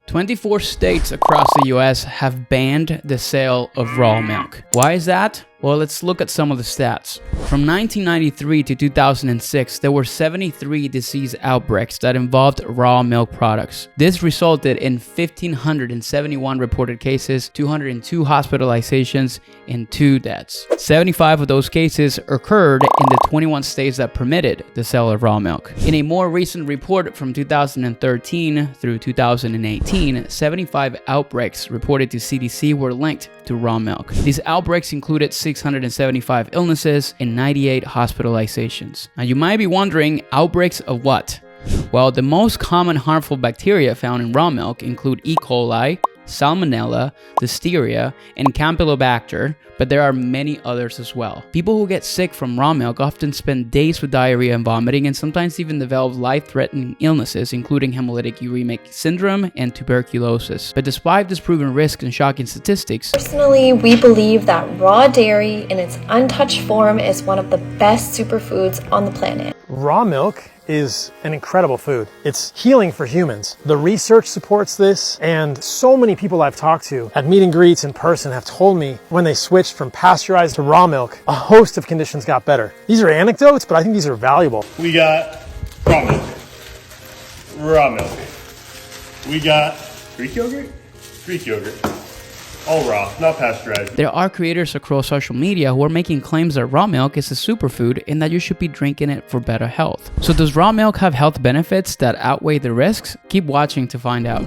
24 states across the US have banned the sale of raw milk. Why is that? Well, let's look at some of the stats. From 1993 to 2006, there were 73 disease outbreaks that involved raw milk products. This resulted in 1,571 reported cases, 202 hospitalizations, and 2 deaths. 75 of those cases occurred in the 21 states that permitted the sale of raw milk. In a more recent report from 2013 through 2018, 75 outbreaks reported to CDC were linked to raw milk. These outbreaks included 675 illnesses and 98 hospitalizations. Now you might be wondering, outbreaks of what? Well, the most common harmful bacteria found in raw milk include E. coli, Salmonella, Listeria, and Campylobacter, but there are many others as well. People who get sick from raw milk often spend days with diarrhea and vomiting, and sometimes even develop life-threatening illnesses, including hemolytic uremic syndrome and tuberculosis. But despite this proven risk and shocking statistics, personally, we believe that raw dairy in its untouched form is one of the best superfoods on the planet. Raw milk is an incredible food. It's healing for humans. The research supports this, and so many people I've talked to at meet and greets in person have told me when they switched from pasteurized to raw milk, a host of conditions got better. These are anecdotes, but I think these are valuable. We got raw milk. We got Greek yogurt, all raw, not pasteurized. there are creators across social media who are making claims that raw milk is a superfood and that you should be drinking it for better health. So does raw milk have health benefits that outweigh the risks? Keep watching to find out.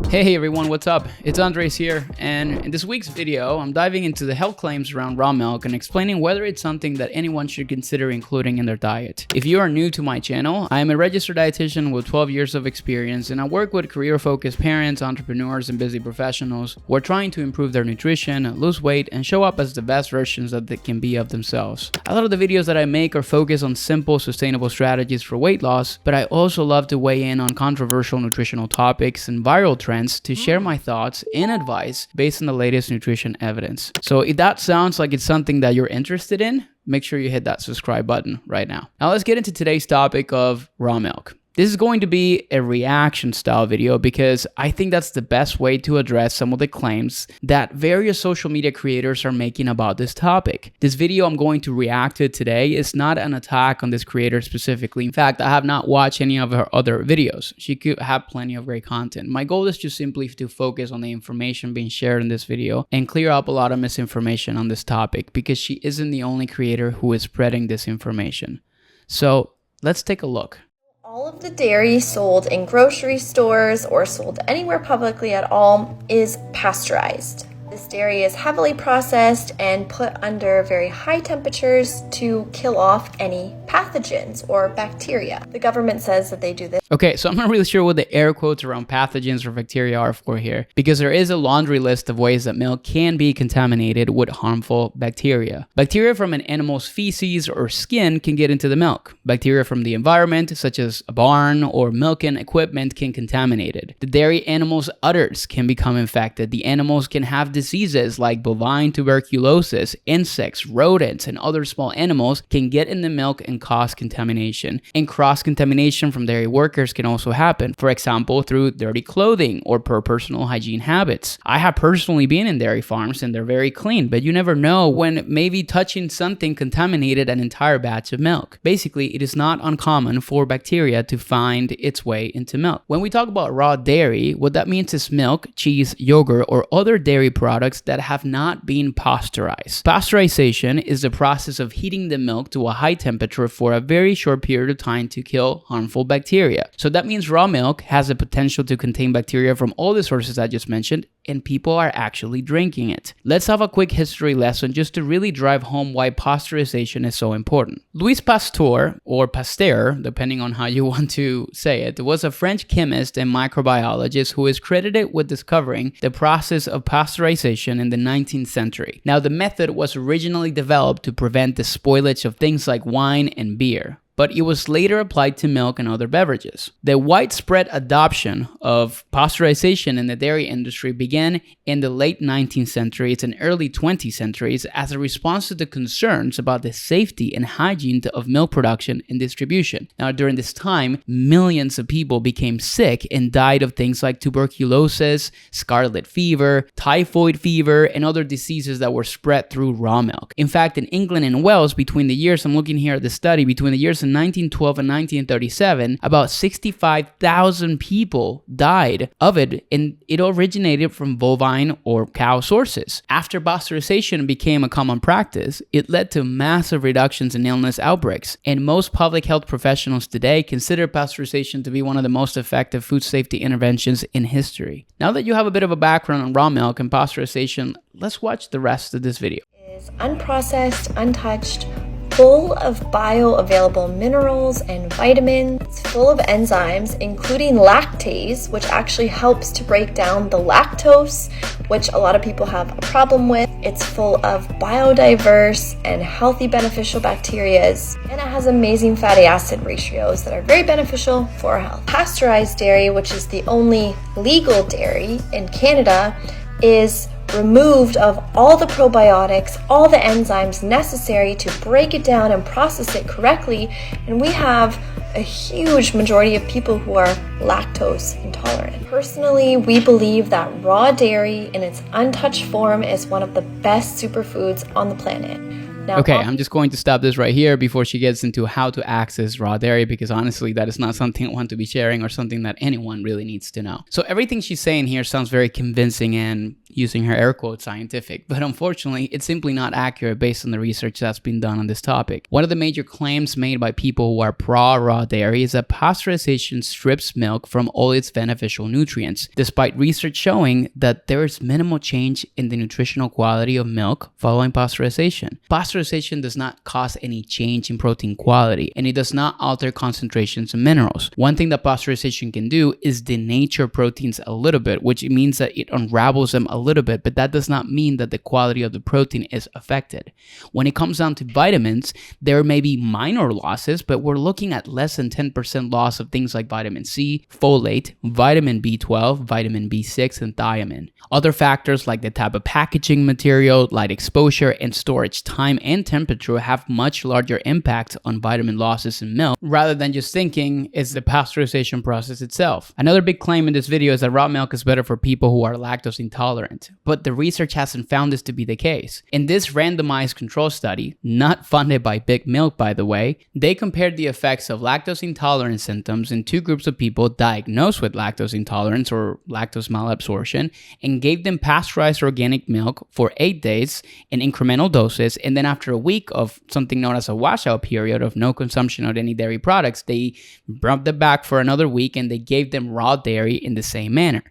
Hey everyone, what's up? It's Andres here, and in this week's video, I'm diving into the health claims around raw milk and explaining whether it's something that anyone should consider including in their diet. If you are new to my channel, I am a registered dietitian with 12 years of experience, and I work with career-focused parents, entrepreneurs, and busy professionals who are trying to improve their nutrition, lose weight, and show up as the best versions that they can be of themselves. A lot of the videos that I make are focused on simple, sustainable strategies for weight loss, but I also love to weigh in on controversial nutritional topics and viral trends to share my thoughts and advice based on the latest nutrition evidence. So if that sounds like it's something that you're interested in, make sure you hit that subscribe button right now. Now let's get into today's topic of raw milk. This is going to be a reaction style video because I think that's the best way to address some of the claims that various social media creators are making about this topic. This video I'm going to react to today is not an attack on this creator specifically. In fact, I have not watched any of her other videos. She could have plenty of great content. My goal is just simply to focus on the information being shared in this video and clear up a lot of misinformation on this topic because she isn't the only creator who is spreading this information. So let's take a look. All of the dairy sold in grocery stores or sold anywhere publicly at all is pasteurized. This dairy is heavily processed and put under very high temperatures to kill off any pathogens or bacteria. The government says that they do this. Okay, so I'm not really sure what the air quotes around pathogens or bacteria are for here, because there is a laundry list of ways that milk can be contaminated with harmful bacteria. Bacteria from an animal's feces or skin can get into the milk. Bacteria from the environment, such as a barn or milking equipment, can contaminate it. The dairy animal's udders can become infected. The animals can have diseases like bovine tuberculosis. Insects, rodents, and other small animals can get in the milk and cause contamination. And cross-contamination from dairy workers can also happen, for example, through dirty clothing or poor personal hygiene habits. I have personally been in dairy farms and they're very clean, but you never know when maybe touching something contaminated an entire batch of milk. Basically, it is not uncommon for bacteria to find its way into milk. When we talk about raw dairy, what that means is milk, cheese, yogurt, or other dairy products that have not been pasteurized. Pasteurization is the process of heating the milk to a high temperature for a very short period of time to kill harmful bacteria. So that means raw milk has the potential to contain bacteria from all the sources I just mentioned, and people are actually drinking it. Let's have a quick history lesson just to really drive home why pasteurization is so important. Louis Pasteur, or Pasteur, depending on how you want to say it, was a French chemist and microbiologist who is credited with discovering the process of pasteurization in the 19th century. Now, the method was originally developed to prevent the spoilage of things like wine and beer. but it was later applied to milk and other beverages. The widespread adoption of pasteurization in the dairy industry began in the late 19th centuries and early 20th centuries as a response to the concerns about the safety and hygiene of milk production and distribution. Now, during this time, millions of people became sick and died of things like tuberculosis, scarlet fever, typhoid fever, and other diseases that were spread through raw milk. In fact, in England and Wales, between the years, I'm looking here at the study, between the years of 1912 and 1937, about 65,000 people died of it, and it originated from bovine or cow sources. After pasteurization became a common practice, it led to massive reductions in illness outbreaks, and most public health professionals today consider pasteurization to be one of the most effective food safety interventions in history. Now that you have a bit of a background on raw milk and pasteurization, let's watch the rest of this video. Is unprocessed, untouched, full of bioavailable minerals and vitamins. It's full of enzymes, including lactase, which actually helps to break down the lactose, which a lot of people have a problem with. It's full of biodiverse and healthy beneficial bacteria, and it has amazing fatty acid ratios that are very beneficial for our health. Pasteurized dairy, which is the only legal dairy in Canada, is removed of all the probiotics, all the enzymes necessary to break it down and process it correctly, and we have a huge majority of people who are lactose intolerant. Personally, we believe that raw dairy in its untouched form is one of the best superfoods on the planet. Now, okay, I'm just going to stop this right here before she gets into how to access raw dairy, because honestly, that is not something I want to be sharing or something that anyone really needs to know. So everything she's saying here sounds very convincing and, using her air quotes, scientific, but unfortunately, it's simply not accurate based on the research that's been done on this topic. One of the major claims made by people who are pro-raw dairy is that pasteurization strips milk from all its beneficial nutrients, despite research showing that there is minimal change in the nutritional quality of milk following pasteurization. Pasteurization does not cause any change in protein quality, and it does not alter concentrations of minerals. One thing that pasteurization can do is denature proteins a little bit, which means that it unravels them a little bit, but that does not mean that the quality of the protein is affected. When it comes down to vitamins, there may be minor losses, but we're looking at less than 10% loss of things like vitamin C, folate, vitamin B12, vitamin B6, and thiamine. Other factors like the type of packaging material, light exposure, and storage time and temperature have much larger impacts on vitamin losses in milk, rather than just thinking it's the pasteurization process itself. Another big claim in this video is that raw milk is better for people who are lactose intolerant, but the research hasn't found this to be the case. In this randomized control study, not funded by Big Milk by the way, they compared the effects of lactose intolerance symptoms in two groups of people diagnosed with lactose intolerance or lactose malabsorption, and gave them pasteurized organic milk for 8 days in incremental doses, and then after a week of something known as a washout period of no consumption of any dairy products, they brought them back for another week and they gave them raw dairy in the same manner.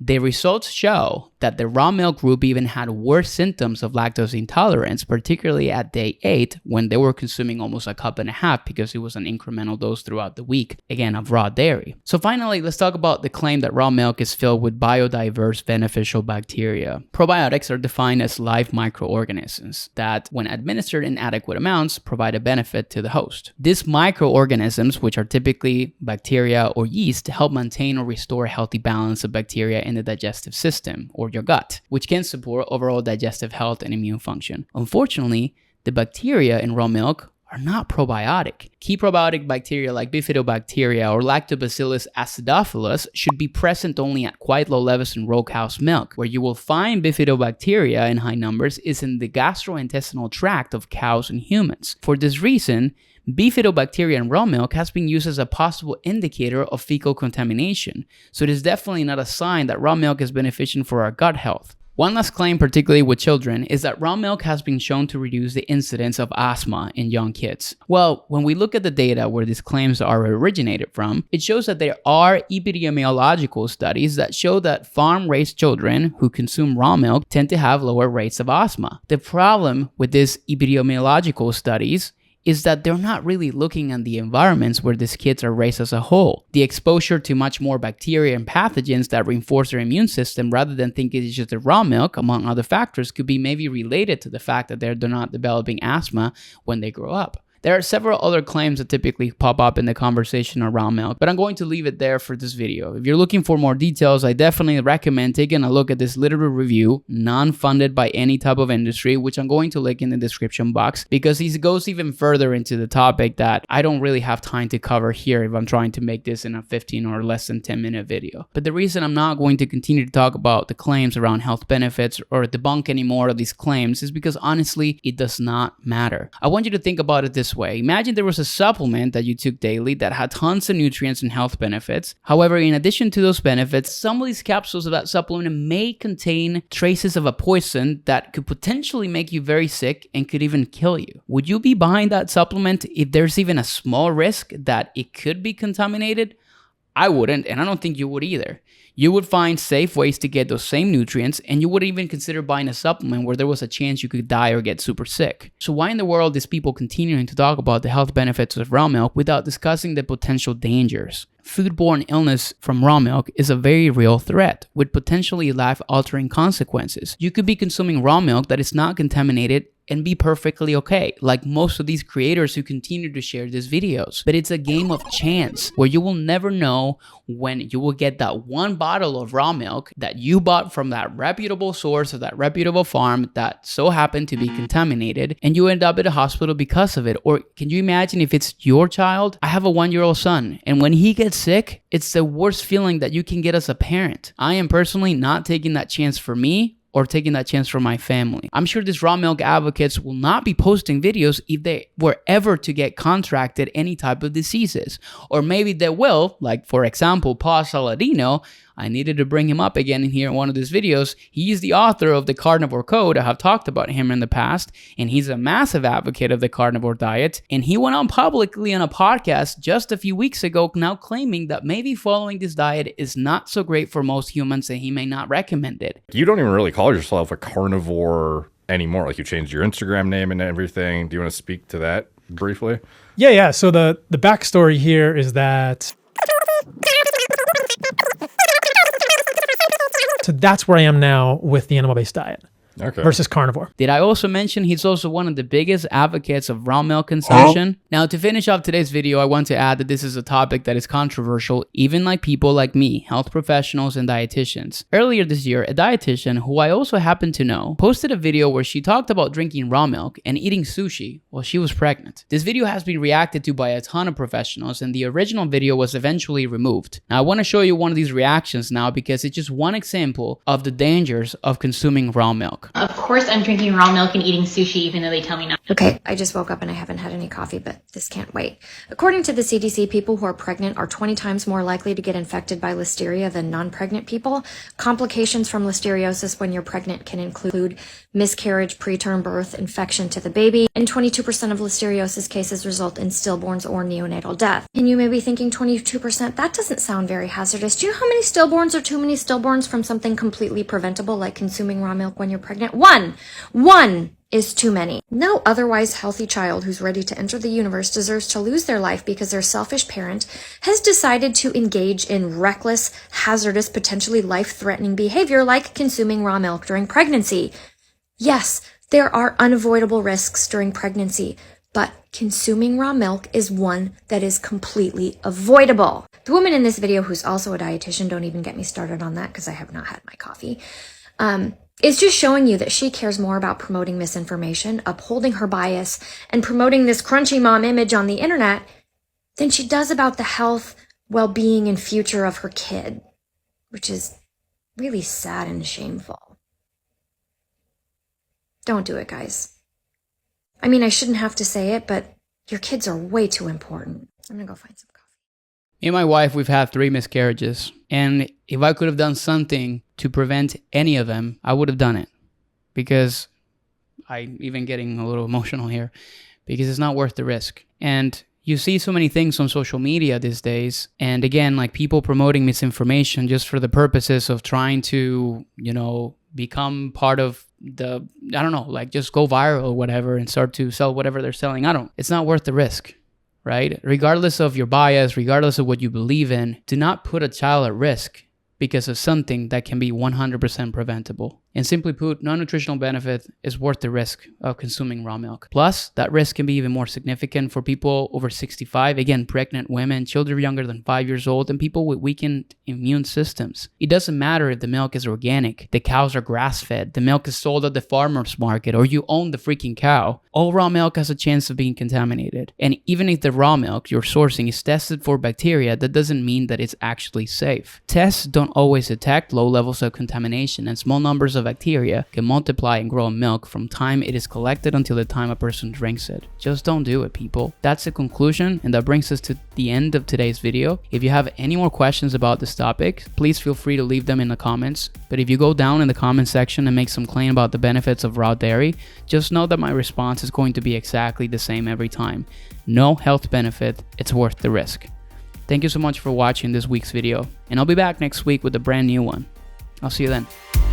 The results show that the raw milk group even had worse symptoms of lactose intolerance, particularly at day 8 when they were consuming almost a cup and a half because it was an incremental dose throughout the week, again, of raw dairy. So finally, let's talk about the claim that raw milk is filled with biodiverse beneficial bacteria. Probiotics are defined as live microorganisms that, when administered in adequate amounts, provide a benefit to the host. These microorganisms, which are typically bacteria or yeast, help maintain or restore a healthy balance of bacteria in the digestive system, or your gut, which can support overall digestive health and immune function. Unfortunately, the bacteria in raw milk are not probiotic. Key probiotic bacteria like bifidobacteria or lactobacillus acidophilus should be present only at quite low levels in raw cow's milk. Where you will find bifidobacteria in high numbers is in the gastrointestinal tract of cows and humans. For this reason, bifidobacteria in raw milk has been used as a possible indicator of fecal contamination, so it is definitely not a sign that raw milk is beneficial for our gut health. One last claim, particularly with children, is that raw milk has been shown to reduce the incidence of asthma in young kids. Well, when we look at the data where these claims are originated from, it shows that there are epidemiological studies that show that farm-raised children who consume raw milk tend to have lower rates of asthma. The problem with these epidemiological studies is that they're not really looking at the environments where these kids are raised as a whole. The exposure to much more bacteria and pathogens that reinforce their immune system rather than thinking it's just the raw milk, among other factors, could be maybe related to the fact that they're not developing asthma when they grow up. There are several other claims that typically pop up in the conversation around milk, but I'm going to leave it there for this video. If you're looking for more details, I definitely recommend taking a look at this literary review, non-funded by any type of industry, which I'm going to link in the description box, because he goes even further into the topic that I don't really have time to cover here if I'm trying to make this in a 15 or less than 10-minute video. But the reason I'm not going to continue to talk about the claims around health benefits or debunk any more of these claims is because honestly, it does not matter. I want you to think about it this way. Imagine there was a supplement that you took daily that had tons of nutrients and health benefits. However, in addition to those benefits, some of these capsules of that supplement may contain traces of a poison that could potentially make you very sick and could even kill you. Would you be buying that supplement if there's even a small risk that it could be contaminated? I wouldn't, and I don't think you would either. You would find safe ways to get those same nutrients, and you wouldn't even consider buying a supplement where there was a chance you could die or get super sick. So why in the world is people continuing to talk about the health benefits of raw milk without discussing the potential dangers? Foodborne illness from raw milk is a very real threat with potentially life-altering consequences. You could be consuming raw milk that is not contaminated and be perfectly okay, like most of these creators who continue to share these videos. But it's a game of chance where you will never know when you will get that one bottle of raw milk that you bought from that reputable source or that reputable farm that so happened to be contaminated, and you end up at a hospital because of it. Or can you imagine if it's your child? I have a 1-year-old son, and when he gets sick, it's the worst feeling that you can get as a parent. I am personally not taking that chance for me or taking that chance for my family. I'm sure these raw milk advocates will not be posting videos if they were ever to get contracted any type of diseases. Or maybe they will, like for example, Paul Saladino. I needed to bring him up again in here in one of these videos. He's the author of the Carnivore Code. I have talked about him in the past, and he's a massive advocate of the carnivore diet. And he went on publicly on a podcast just a few weeks ago now claiming that maybe following this diet is not so great for most humans and he may not recommend it. You don't even really call yourself a carnivore anymore. Like, you changed your Instagram name and everything. Do you want to speak to that briefly? Yeah. So the backstory here is that... So that's where I am now with the animal-based diet versus carnivore. Did I also mention he's also one of the biggest advocates of raw milk consumption? Now, to finish off today's video, I want to add that this is a topic that is controversial, even like people like me, health professionals and dietitians. Earlier this year, a dietitian, who I also happen to know, posted a video where she talked about drinking raw milk and eating sushi while she was pregnant. This video has been reacted to by a ton of professionals, and the original video was eventually removed. Now, I want to show you one of these reactions now because it's just one example of the dangers of consuming raw milk. Of course I'm drinking raw milk and eating sushi even though they tell me not. Okay, I just woke up and I haven't had any coffee, but this can't wait. According to the CDC, people who are pregnant are 20 times more likely to get infected by listeria than non-pregnant people. Complications from listeriosis when you're pregnant can include miscarriage, preterm birth, infection to the baby, and 22% of listeriosis cases result in stillborns or neonatal death. And you may be thinking 22%, that doesn't sound very hazardous. Do you know how many stillborns are too many stillborns from something completely preventable like consuming raw milk when you're pregnant? One is too many. No otherwise healthy child who's ready to enter the universe deserves to lose their life because their selfish parent has decided to engage in reckless, hazardous, potentially life-threatening behavior like consuming raw milk during pregnancy. Yes, there are unavoidable risks during pregnancy, but consuming raw milk is one that is completely avoidable. The woman in this video, who's also a dietitian, don't even get me started on that because I have not had my coffee, it's just showing you that she cares more about promoting misinformation, upholding her bias, and promoting this crunchy mom image on the internet than she does about the health, well-being, and future of her kid, which is really sad and shameful. Don't do it, guys. I mean, I shouldn't have to say it, but your kids are way too important. I'm gonna go find some coffee. Me and my wife, we've had 3 miscarriages, and if I could have done something to prevent any of them, I would have done it, because I'm even getting a little emotional here, because it's not worth the risk. And you see so many things on social media these days, and again, like people promoting misinformation just for the purposes of trying to, become part of the, I don't know, like just go viral or whatever and start to sell whatever they're selling. It's not worth the risk. Right? Regardless of your bias, regardless of what you believe in, do not put a child at risk because of something that can be 100% preventable. And simply put, non-nutritional benefit is worth the risk of consuming raw milk. Plus, that risk can be even more significant for people over 65, again, pregnant women, children younger than 5 years old, and people with weakened immune systems. It doesn't matter if the milk is organic, the cows are grass-fed, the milk is sold at the farmer's market, or you own the freaking cow. All raw milk has a chance of being contaminated. And even if the raw milk you're sourcing is tested for bacteria, that doesn't mean that it's actually safe. Tests don't always detect low levels of contamination, and small numbers of bacteria can multiply and grow in milk from time it is collected until the time a person drinks it. Just don't do it, people. That's the conclusion, and that brings us to the end of today's video. If you have any more questions about this topic, please feel free to leave them in the comments. But if you go down in the comment section and make some claim about the benefits of raw dairy, just know that my response is going to be exactly the same every time. No health benefit, it's worth the risk. Thank you so much for watching this week's video, and I'll be back next week with a brand new one. I'll see you then.